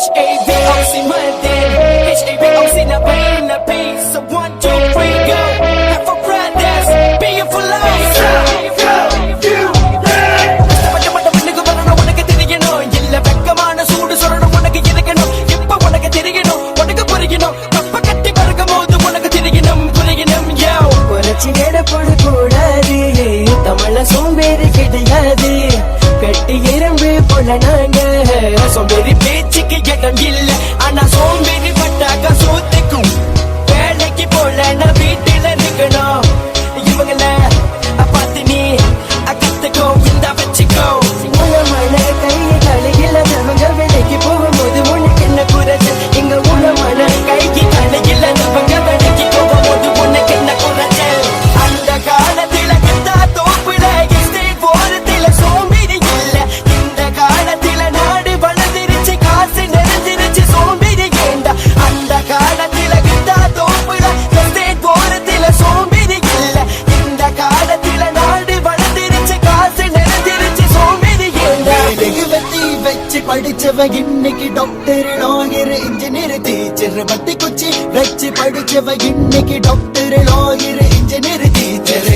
H-A-V-O-C Monday, H-A-V-O-C now paying the peace. So 1, 2, 3, go. Have for brothers, being for life. உனக்கு தெரியணும் இல்ல வெக்கமான சூடு சொல்லணும் உனக்கு இருக்கணும் இப்ப உனக்கு தெரியணும் உனக்கு புரியணும் கப்ப கட்டி பறக்கும் போது உனக்கு தெரியணும் புரியணும் புரட்சி எடப்பட கூடாது தமிழ சோம்பேறி கிடையாது கட்டி எறும்பு போல நாங்க சோம்பேறி பேச்சுக்கு இடம் இல்ல ஆனா சோம்பேறி பட்டாக்க சோத்துக்கும் வேலைக்கு போல நான் வீட்டுல இருக்கணும் இவங்கள பார்த்து நீ கத்துக்கோ இந்த வச்சுக்கோ உலமான கையை கலையில அவங்க வேலைக்கு போகும்போது உனக்கு என்ன குறைச்சு இங்க உலமான கைக்கு கலையில அவங்க வேலைக்கு போகும்போது உனக்கு என்ன குறைச்சு அந்த காலத்துல கிட்டா தோப்புல எஸ்டேட் போறதுல சோம்பேறி இல்ல இந்த காலத்துல நாடு வளர்ந்துருச்சு காசு நிறைஞ்சிருச்சு சோம்பேறி ஏண்டா அந்த காலத்துல கிட்டா தோப்புல எஸ்டேட் போறதுல சோம்பேறி இல்ல இந்த காலத்துல நாடு வளர்ந்துருச்சு காசு நிறைஞ்சிருச்சு சோம்பேறி ஏண்டா வச்சு படிச்சவன் இன்னைக்கு டாக்டர் லாயர் இன்ஜினியர் டீச்சர் பத்தி குச்சி வச்சு படிச்சவன் இன்னைக்கு டாக்டர் லாயர் இன்ஜினியர் டீச்சர்